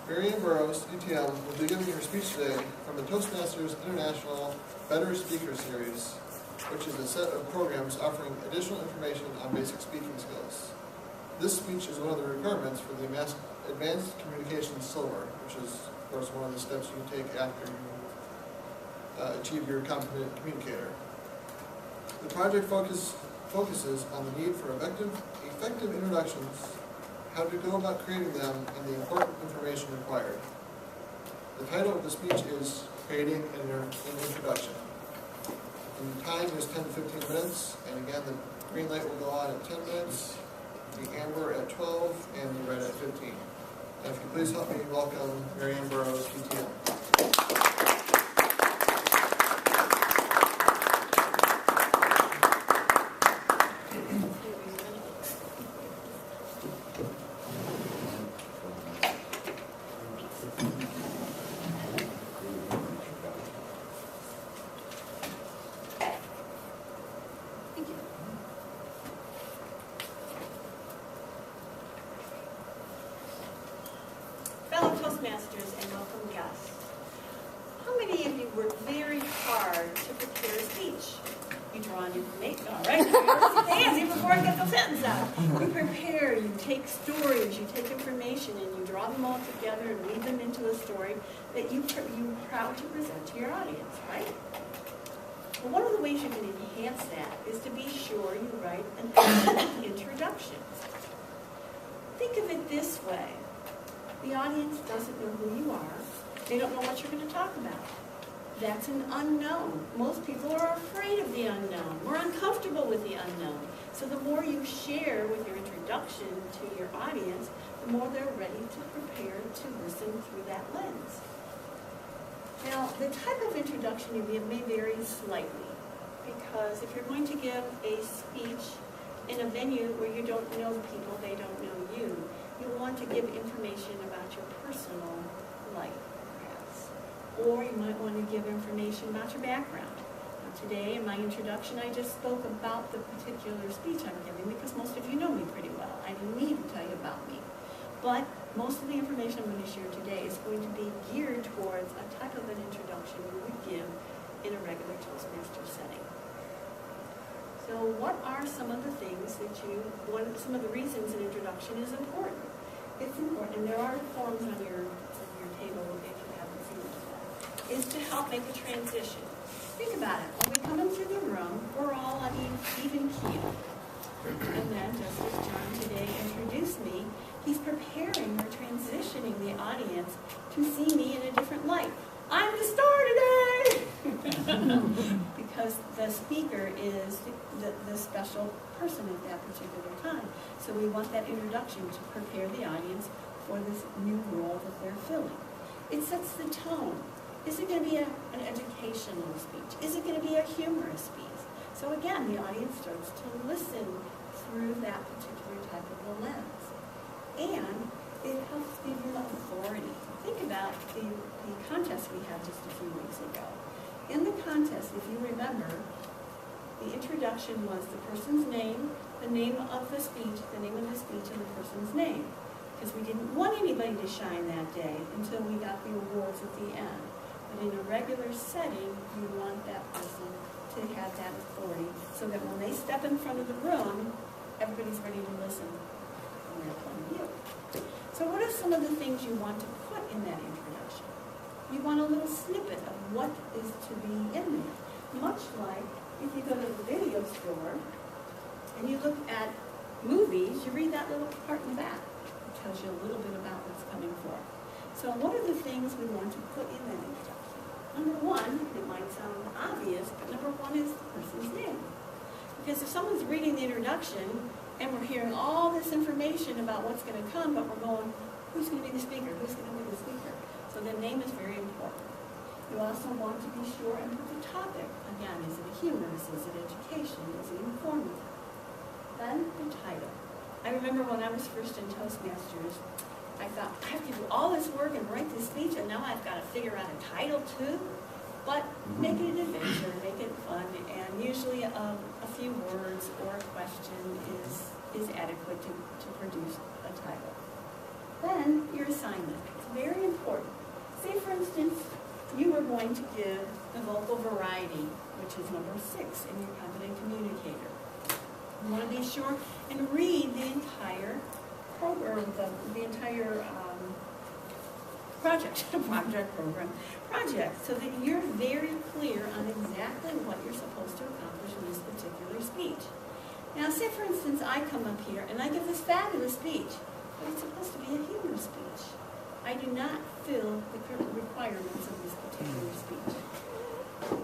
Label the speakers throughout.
Speaker 1: Burrows, DTM, will be giving her speech today from the Toastmasters International Better Speaker Series, which is a set of programs offering additional information on basic speaking skills. This speech is one of the requirements for the Advanced Communications Silver, which is, of course, one of the steps you take after you achieve your competent communicator. The project focuses on the need for effective introductions, how to go about creating them, and the important information required. The title of the speech is Creating an Introduction. And the time is 10 to 15 minutes, and again, the green light will go on at 10 minutes, the amber at 12, and the red at 15. And if you please help me welcome Marianne Burrows, DTM.
Speaker 2: Fellow Toastmasters and welcome guests. How many of you work very hard to prepare a speech? You draw on information, all right? Hands even before I get the sentence out. You prepare, you take stories, you take information, and you draw them all together and weave them into a story that you're proud to present to your audience, right? Well, one of the ways you can enhance that is to be sure you write an excellent introduction. Think of it this way. The audience doesn't know who you are. They don't know what you're going to talk about. That's an unknown. Most people are afraid of the unknown. We're uncomfortable with the unknown. So the more you share with your introduction to your audience, the more they're ready to prepare to listen through that lens. Now, the type of introduction you give may vary slightly, because if you're going to give a speech in a venue where you don't know people, they don't know you, you want to give information about your personal life, perhaps. Or you might want to give information about your background. Now, today, in my introduction, I just spoke about the particular speech I'm giving because most of you know me pretty well. I didn't need to tell you about me. But most of the information I'm going to share today is going to be geared towards a type of an introduction we would give in a regular Toastmaster setting. So what are some of the things that some of the reasons an introduction is important? It's important, and there are forms on your table if you haven't seen it, is to help make a transition. Think about it. When we come into the room, we're all on even keel. And then, just as John today introduced me, he's preparing or transitioning the audience to see me in a different light. I'm the star today! Because the speaker is the special person at that particular time. So we want that introduction to prepare the audience for this new role that they're filling. It sets the tone. Is it going to be an educational speech? Is it going to be a humorous speech? So again, the audience starts to listen through that particular type of a lens. And it helps give you authority. Think about the contest we had just a few weeks ago. In the contest, if you remember, the introduction was the person's name, the name of the speech, and the person's name. Because we didn't want anybody to shine that day until we got the awards at the end. But in a regular setting, you want that person to have that authority so that when they step in front of the room, everybody's ready to listen from their point of view. So what are some of the things you want to put in that introduction? You want a little snippet of what is to be in there. Much like if you go to the video store and you look at movies, you read that little part in the back. It tells you a little bit about what's coming forth. So what are the things we want to put in that introduction? Number one, it might sound obvious, but number one is the person's name. Because if someone's reading the introduction and we're hearing all this information about what's going to come, but we're going, who's going to be the speaker? Who's going to be the speaker? So the name is very important. You also want to be sure and put the topic. Again, is it humorous? Is it education? Is it informative? Then the title. I remember when I was first in Toastmasters, I thought, I have to do all this work and write this speech, and now I've got to figure out a title too. But make it an adventure, make it fun, and usually a few words or a question is adequate to produce a title. Then your assignment. very important. Say, for instance, you are going to give the vocal variety, which is number 6 in your competent communicator. You want to be sure and read the entire program, the entire project, so that you're very clear on exactly what you're supposed to accomplish in this particular speech. Now, say for instance, I come up here and I give this fabulous speech, but it's supposed to be a humor speech. I do not fill the requirements of this particular speech.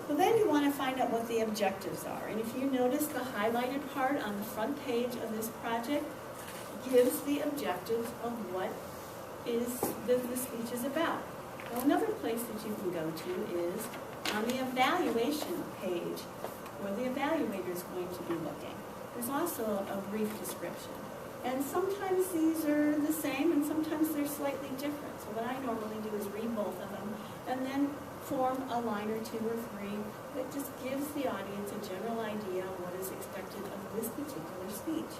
Speaker 2: Well, then you want to find out what the objectives are. And if you notice, the highlighted part on the front page of this project gives the objectives of what the speech is about. Now, another place that you can go to is on the evaluation page, where the evaluator is going to be looking. There's also a brief description. And sometimes these are the same, and sometimes they're slightly different. So what I normally do is read both of them, and then form a line or 2 or 3 that just gives the audience a general idea of what is expected of this particular speech.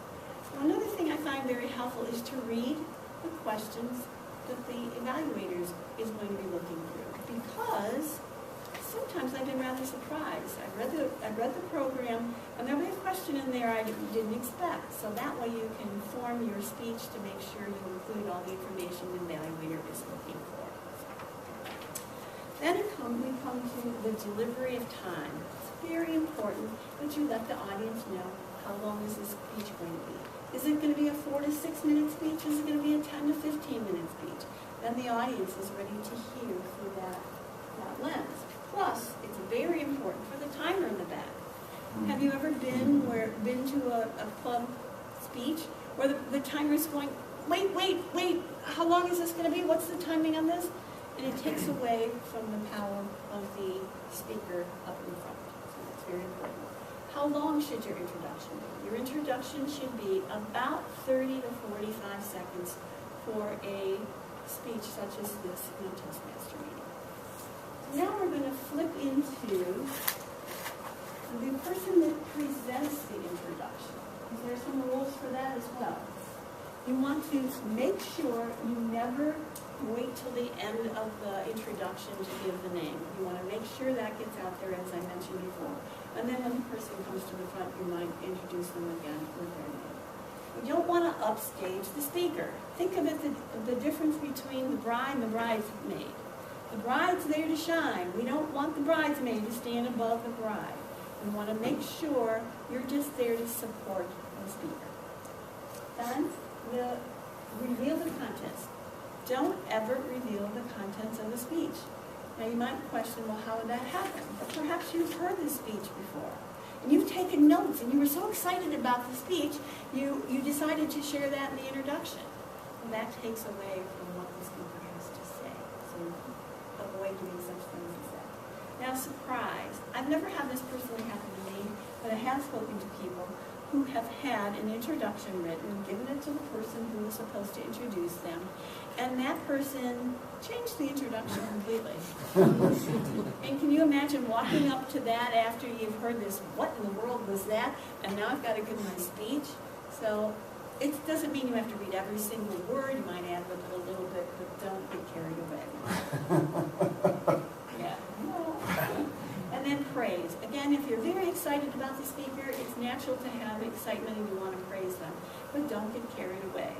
Speaker 2: Now, another thing I find very helpful is to read the questions that the evaluators is going to be looking through, because sometimes I've been rather surprised. I've read the program, and there'll be a question in there I didn't expect. So that way you can form your speech to make sure you include all the information the evaluator is looking for. Then we come to the delivery of time. It's very important that you let the audience know how long is this speech going to be. Is it going to be a 4 to 6 minute speech? Is it going to be a 10 to 15 minute speech? Then the audience is ready to hear through that lens. Plus, it's very important for the timer in the back. Have you ever been to a club speech where the timer is going, wait, how long is this going to be? What's the timing on this? And it takes away from the power of the speaker up in front. So that's very important. How long should your introduction be? Your introduction should be about 30 to 45 seconds for a speech such as this in a Toastmaster meeting. Now we're going to flip into the person that presents the introduction. There are some rules for that as well. You want to make sure you never wait till the end of the introduction to give the name. You want to make sure that gets out there, as I mentioned before. And then when the person comes to the front, you might introduce them again with their name. You don't want to upstage the speaker. Think of it, the difference between the bride and the bridesmaid. The bride's there to shine. We don't want the bridesmaid to stand above the bride. We want to make sure you're just there to support the speaker. Then, reveal the contents. Don't ever reveal the contents of the speech. Now you might question, well, how would that happen? But perhaps you've heard this speech before. And you've taken notes, and you were so excited about the speech, you decided to share that in the introduction. And that takes away from what the speaker has to say. So avoid doing such things as that. Now, surprise. I've never had this personally happen to me, but I have spoken to people who have had an introduction written, given it to the person who was supposed to introduce them, and that person changed the introduction completely. And can you imagine walking up to that after you've heard this, what in the world was that? And now I've got to give my speech. So it doesn't mean you have to read every single word. You might add a little bit, but don't get carried away. Yeah. And then praise. Again, if you're very excited about the speaker, it's natural to have excitement and you want to praise them. But don't get carried away.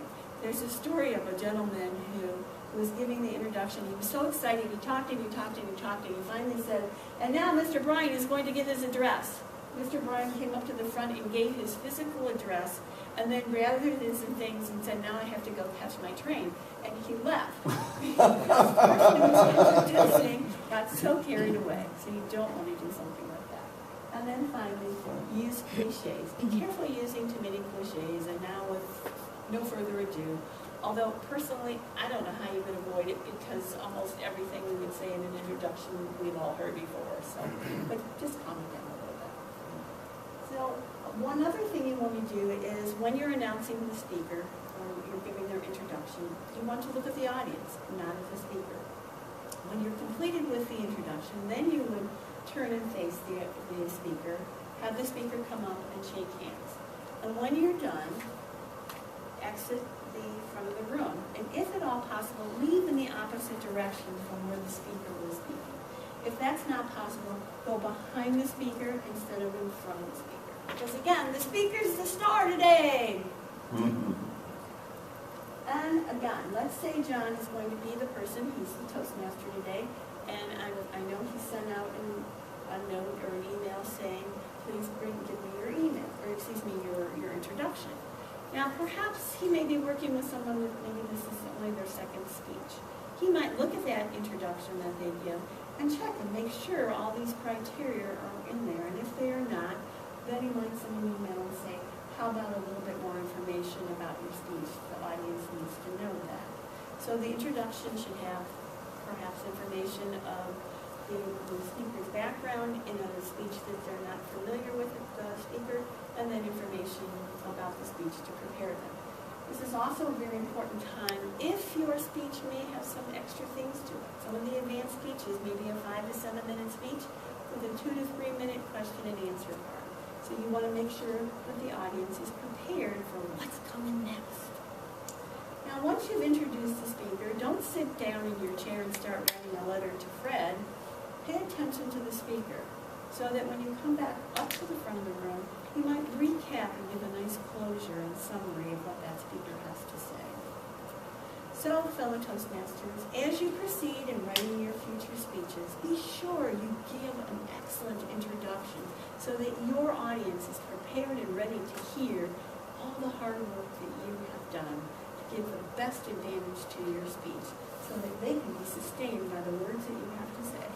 Speaker 2: There's a story of a gentleman who was giving the introduction. He was so excited, he talked and he talked and he talked, and he finally said, and now Mr. Bryan is going to give his address. Mr. Bryan came up to the front and gave his physical address, and then gathered his things and said, now I have to go catch my train. And he left. Because the person who was introducing got so carried away. So you don't want to do something like that. And then finally, use cliches. Be careful using too many cliches. And now with no further ado, although personally, I don't know how you would avoid it, because almost everything we would say in an introduction we've all heard before. So, but just calm it down a little bit. So one other thing you want to do is when you're announcing the speaker, or you're giving their introduction, you want to look at the audience, not at the speaker. When you're completed with the introduction, then you would turn and face the speaker, have the speaker come up and shake hands. And when you're done, exit the front of the room. And if at all possible, leave in the opposite direction from where the speaker was speaking. If that's not possible, go behind the speaker instead of in front of the speaker. Because again, the speaker's the star today. And again, let's say John is going to be the person, he's the Toastmaster today, and I know he sent out a note or an email saying, please give me your email, or excuse me, your introduction. Now, perhaps he may be working with someone that maybe this is only their second speech. He might look at that introduction that they give and check and make sure all these criteria are in there, and if they are not, then he might send an email and say, how about a little bit more information about your speech? The audience needs to know that. So the introduction should have perhaps information of the speaker's background in a speech that they're not familiar with the speaker, and then information about the speech to prepare them. This is also a very important time if your speech may have some extra things to it. Some of the advanced speeches may be a 5 to 7 minute speech with a 2 to 3 minute question and answer part. So you want to make sure that the audience is prepared for what's coming next. Now, once you've introduced the speaker, don't sit down in your chair and start writing a letter to Fred. Pay attention to the speaker so that when you come back up to the front of the room, you might recap and give a nice closure and summary of what that speaker has to say. So, fellow Toastmasters, as you proceed in writing your future speeches, be sure you give an excellent introduction so that your audience is prepared and ready to hear all the hard work that you have done to give the best advantage to your speech so that they can be sustained by the words that you have to say.